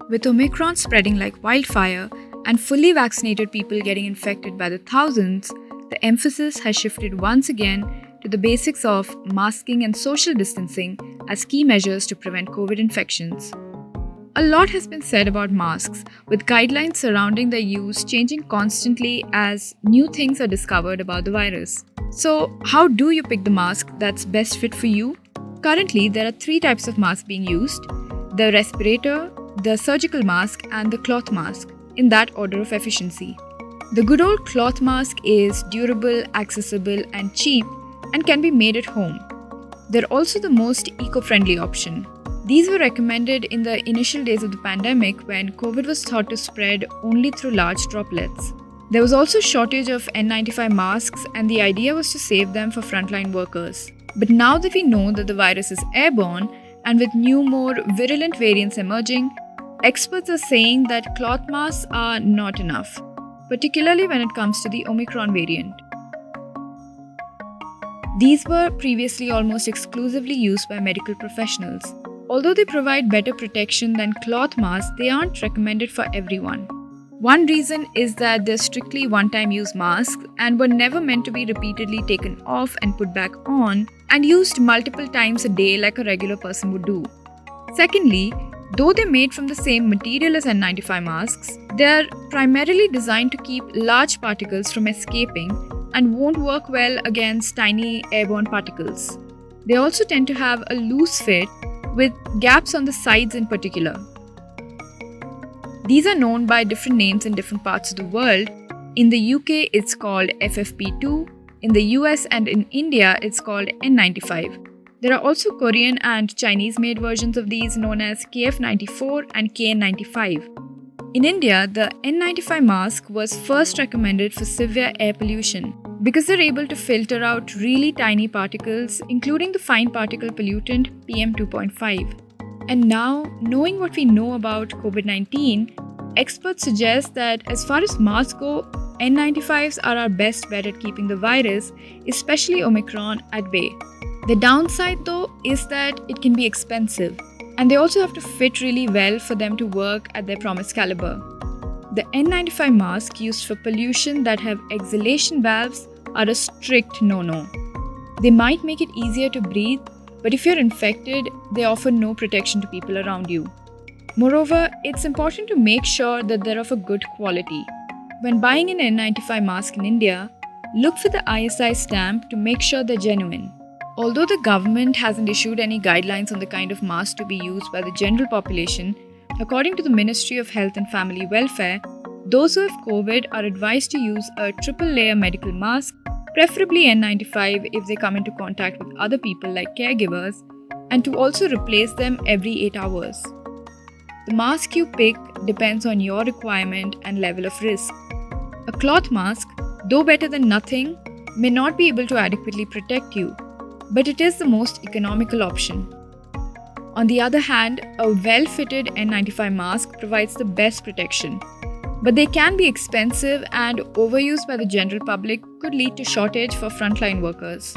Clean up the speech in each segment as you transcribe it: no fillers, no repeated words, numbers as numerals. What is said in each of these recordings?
With Omicron spreading like wildfire and fully vaccinated people getting infected by the thousands, the emphasis has shifted once again to the basics of masking and social distancing as key measures to prevent COVID infections. A lot has been said about masks, with guidelines surrounding their use changing constantly as new things are discovered about the virus. So, how do you pick the mask that's best fit for you? Currently, there are 3 types of masks being used: the respirator, the surgical mask, and the cloth mask, in that order of efficiency. The good old cloth mask is durable, accessible, and cheap, and can be made at home. They're also the most eco-friendly option. These were recommended in the initial days of the pandemic when COVID was thought to spread only through large droplets. There was also a shortage of N95 masks, and the idea was to save them for frontline workers. But now that we know that the virus is airborne, and with new, more virulent variants emerging, experts are saying that cloth masks are not enough, particularly when it comes to the Omicron variant. These were previously almost exclusively used by medical professionals. Although they provide better protection than cloth masks, they aren't recommended for everyone. One reason is that they're strictly one-time use masks and were never meant to be repeatedly taken off and put back on and used multiple times a day like a regular person would do. Secondly, though they're made from the same material as N95 masks, they're primarily designed to keep large particles from escaping and won't work well against tiny airborne particles. They also tend to have a loose fit, with gaps on the sides in particular. These are known by different names in different parts of the world. In the UK, it's called FFP2. In the US and in India, it's called N95. There are also Korean and Chinese-made versions of these known as KF94 and KN95. In India, the N95 mask was first recommended for severe air pollution because they're able to filter out really tiny particles, including the fine particle pollutant PM2.5. And now, knowing what we know about COVID-19, experts suggest that as far as masks go, N95s are our best bet at keeping the virus, especially Omicron, at bay. The downside, though, is that it can be expensive, and they also have to fit really well for them to work at their promised caliber. The N95 masks used for pollution that have exhalation valves are a strict no-no. They might make it easier to breathe, but if you're infected, they offer no protection to people around you. Moreover, it's important to make sure that they're of a good quality. When buying an N95 mask in India, look for the ISI stamp to make sure they're genuine. Although the government hasn't issued any guidelines on the kind of mask to be used by the general population, according to the Ministry of Health and Family Welfare, those who have COVID are advised to use a triple-layer medical mask, preferably N95 if they come into contact with other people like caregivers, and to also replace them every 8 hours. The mask you pick depends on your requirement and level of risk. A cloth mask, though better than nothing, may not be able to adequately protect you, but it is the most economical option. On the other hand, a well-fitted N95 mask provides the best protection, but they can be expensive and overused by the general public could lead to shortage for frontline workers.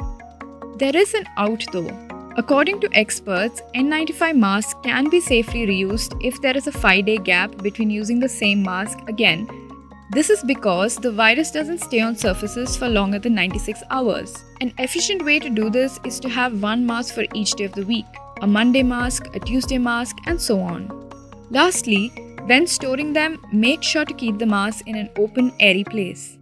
There is an out though. According to experts, N95 masks can be safely reused if there is a 5-day gap between using the same mask again. This is because the virus doesn't stay on surfaces for longer than 96 hours. An efficient way to do this is to have one mask for each day of the week, a Monday mask, a Tuesday mask, and so on. Lastly, when storing them, make sure to keep the mask in an open, airy place.